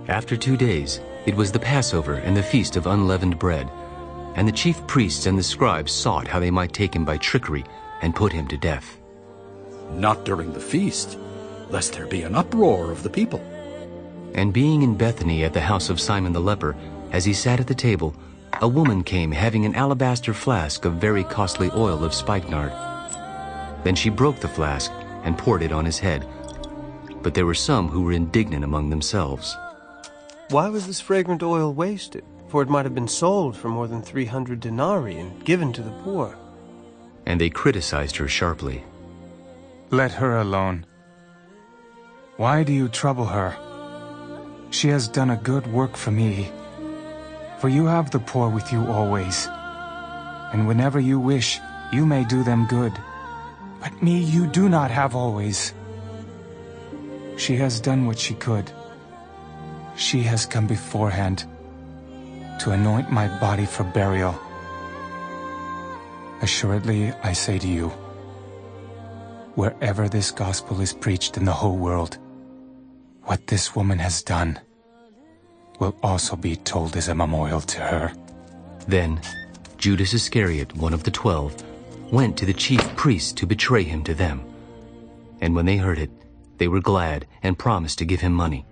After 2 days, it was the Passover and the Feast of Unleavened Bread, and the chief priests and the scribes sought how they might take him by trickery and put him to death. Not during the feast, lest there be an uproar of the people. And being in Bethany at the house of Simon the leper, as he sat at the table, a woman came having an alabaster flask of very costly oil of spikenard. Then she broke the flask and poured it on his head. But there were some who were indignant among themselves. Why was this fragrant oil wasted? For it might have been sold for more than 300 denarii and given to the poor. And they criticized her sharply. Let her alone. Why do you trouble her? She has done a good work for me. For you have the poor with you always, and whenever you wish, you may do them good. But me you do not have always. She has done what she could. She has come beforehand to anoint my body for burial. Assuredly, I say to you, wherever this gospel is preached in the whole world, what this woman has done will also be told as a memorial to her. Then Judas Iscariot, one of the 12, went to the chief priests to betray him to them. And when they heard it, they were glad and promised to give him money.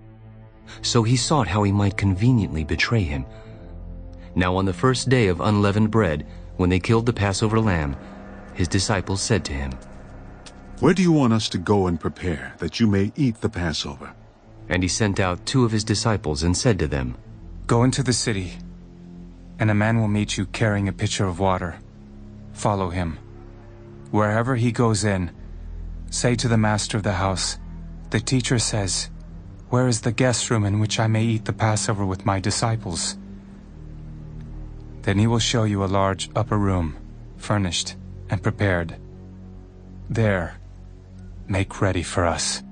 So he sought how he might conveniently betray him. Now on the first day of unleavened bread, when they killed the Passover lamb, his disciples said to him, "Where do you want us to go and prepare, that you may eat the Passover?" And he sent out 2 of his disciples and said to them, Go into the city, and a man will meet you carrying a pitcher of water. Follow him. Wherever he goes in, say to the master of the house, The teacher says, Where is the guest room in which I may eat the Passover with my disciples? Then he will show you a large upper room, furnished and prepared. There, make ready for us."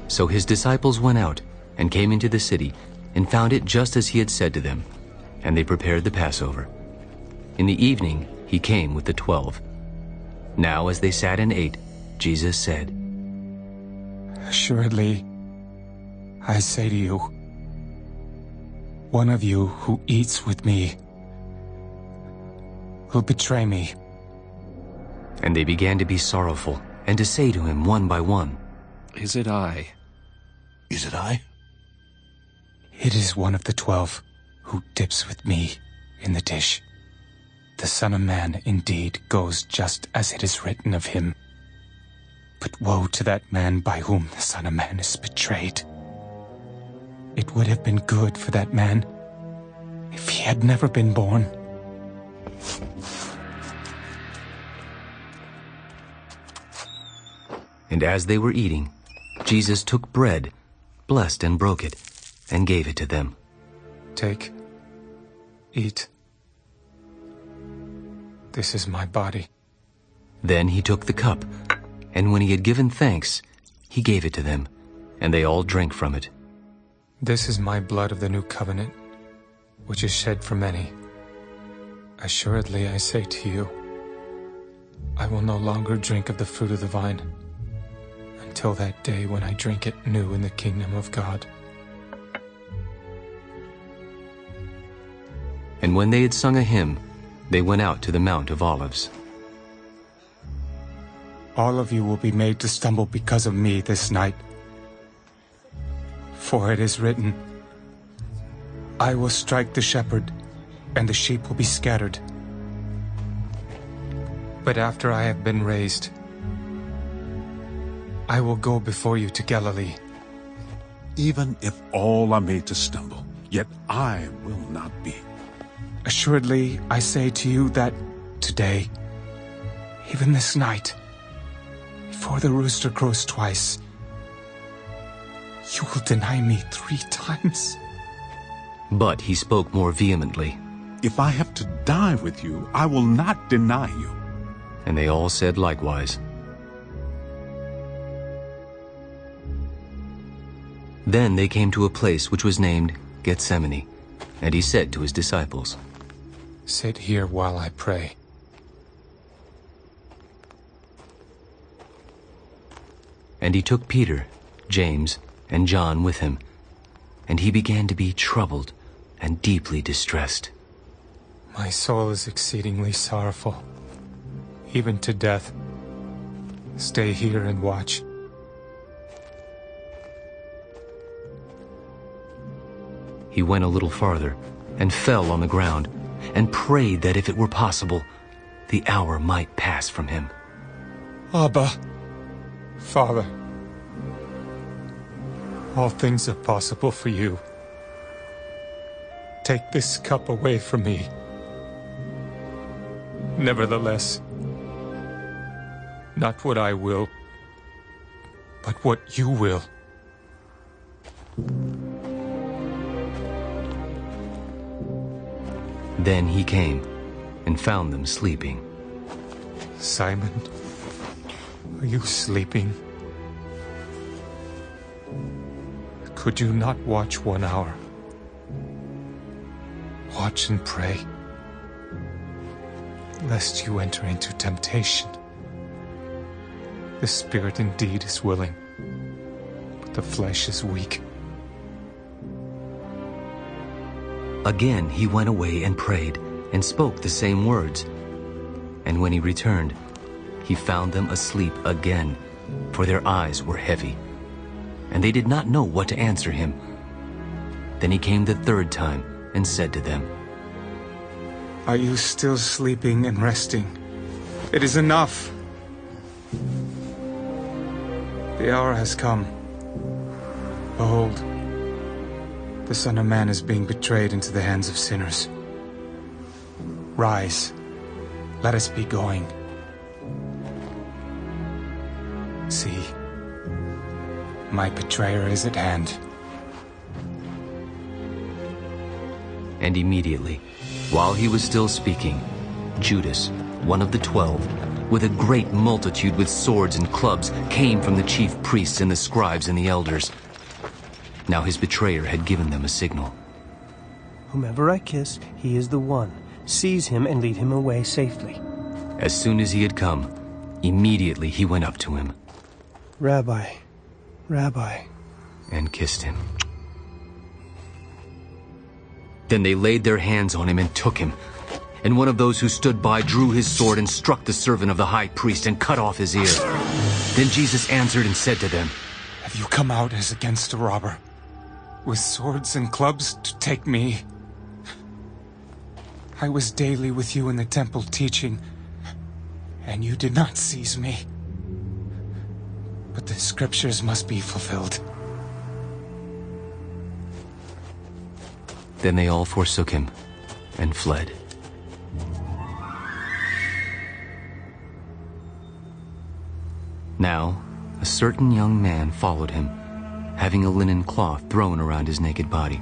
So his disciples went out and came into the city and found it just as he had said to them, and they prepared the Passover. In the evening he came with the 12. Now as they sat and ate, Jesus said, Assuredly, I say to you, one of you who eats with me will betray me. And they began to be sorrowful and to say to him one by one, Is it I? Is it I? It is one of the 12 who dips with me in the dish. The Son of Man indeed goes just as it is written of him. But woe to that man by whom the Son of Man is betrayed. It would have been good for that man if he had never been born. And as they were eating, Jesus took bread, blessed and broke it, and gave it to them. Take, eat. This is my body. Then he took the cup, and when he had given thanks, he gave it to them, and they all drank from it. This is my blood of the new covenant, which is shed for many. Assuredly, I say to you, I will no longer drink of the fruit of the vine until that day when I drink it new in the kingdom of God. And when they had sung a hymn, they went out to the Mount of Olives. All of you will be made to stumble because of me this night. For it is written, I will strike the shepherd, and the sheep will be scattered. But after I have been raised, I will go before you to Galilee. Even if all are made to stumble, yet I will not be. Assuredly, I say to you that today, even this night, before the rooster crows twice, you will deny me 3 times. But he spoke more vehemently. If I have to die with you, I will not deny you. And they all said likewise. Then they came to a place which was named Gethsemane, and he said to his disciples, Sit here while I pray. And he took Peter, James, and John with him, and he began to be troubled and deeply distressed. My soul is exceedingly sorrowful, even to death. Stay here and watch. He went a little farther and fell on the ground and prayed that if it were possible, the hour might pass from him. Abba, Father, all things are possible for you. Take this cup away from me. Nevertheless, not what I will, but what you will. Then he came and found them sleeping. Simon, are you sleeping? Could you not watch 1 hour? Watch and pray, lest you enter into temptation. The spirit indeed is willing, but the flesh is weak. Again he went away and prayed, and spoke the same words. And when he returned, he found them asleep again, for their eyes were heavy, and they did not know what to answer him. Then he came the third time and said to them, Are you still sleeping and resting? It is enough. The hour has come. Behold, the Son of Man is being betrayed into the hands of sinners. Rise, let us be going. See, my betrayer is at hand. And immediately, while he was still speaking, Judas, one of the 12, with a great multitude with swords and clubs, came from the chief priests and the scribes and the elders. Now his betrayer had given them a signal. Whomever I kiss, he is the one. Seize him and lead him away safely. As soon as he had come, immediately he went up to him. Rabbi, Rabbi, and kissed him. Then they laid their hands on him and took him. And one of those who stood by drew his sword and struck the servant of the high priest and cut off his ear. Then Jesus answered and said to them, Have you come out as against a robber, with swords and clubs to take me? I was daily with you in the temple teaching, and you did not seize me. But the scriptures must be fulfilled. Then they all forsook him and fled. Now, a certain young man followed him, having a linen cloth thrown around his naked body.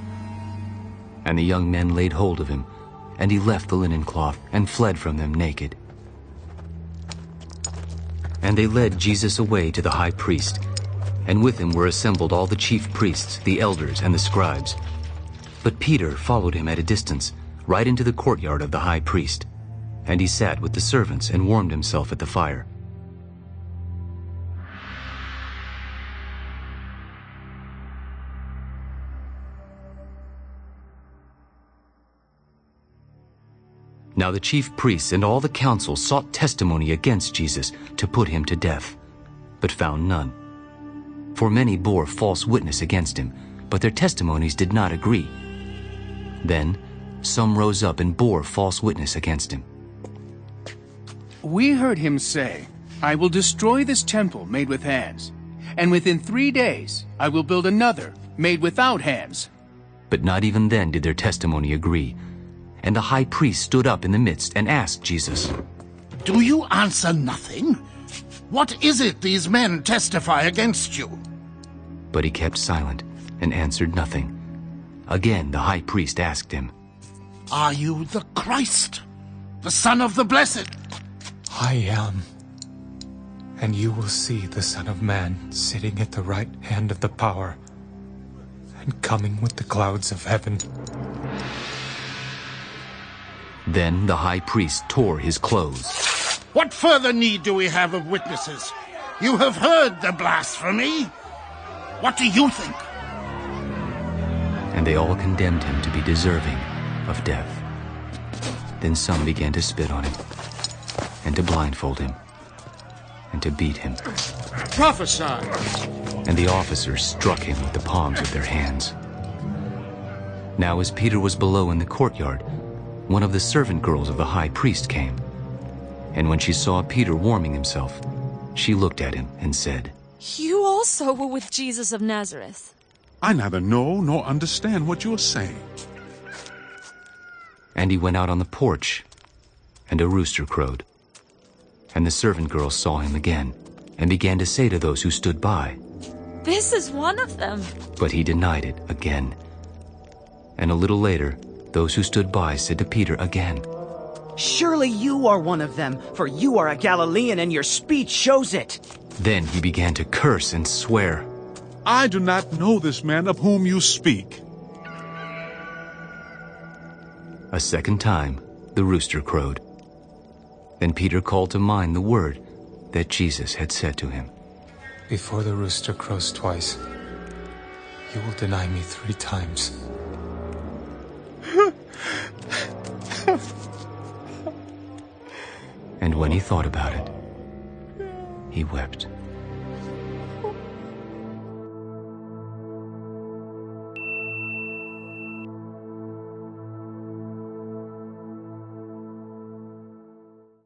And the young men laid hold of him, and he left the linen cloth and fled from them naked. And they led Jesus away to the high priest, and with him were assembled all the chief priests, the elders, and the scribes. But Peter followed him at a distance, right into the courtyard of the high priest. And he sat with the servants and warmed himself at the fire. Now the chief priests and all the council sought testimony against Jesus to put him to death, but found none. For many bore false witness against him, but their testimonies did not agree. Then some rose up and bore false witness against him. We heard him say, I will destroy this temple made with hands, and within 3 days I will build another made without hands. But not even then did their testimony agree. And the high priest stood up in the midst and asked Jesus, Do you answer nothing? What is it these men testify against you? But he kept silent and answered nothing. Again the high priest asked him, Are you the Christ, the Son of the Blessed? I am. And you will see the Son of Man sitting at the right hand of the power and coming with the clouds of heaven. Then the high priest tore his clothes. What further need do we have of witnesses? You have heard the blasphemy. What do you think? And they all condemned him to be deserving of death. Then some began to spit on him, and to blindfold him, and to beat him. Prophesy! And the officers struck him with the palms of their hands. Now as Peter was below in the courtyard, one of the servant girls of the high priest came. And when she saw Peter warming himself, she looked at him and said, You also were with Jesus of Nazareth. I neither know nor understand what you are saying. And he went out on the porch, and a rooster crowed. And the servant girl saw him again, and began to say to those who stood by, This is one of them. But he denied it again. And a little later, those who stood by said to Peter again, Surely you are one of them, for you are a Galilean and your speech shows it. Then he began to curse and swear. I do not know this man of whom you speak. A second time, the rooster crowed. Then Peter called to mind the word that Jesus had said to him. Before the rooster crows twice, you will deny me 3 times. And when he thought about it, he wept.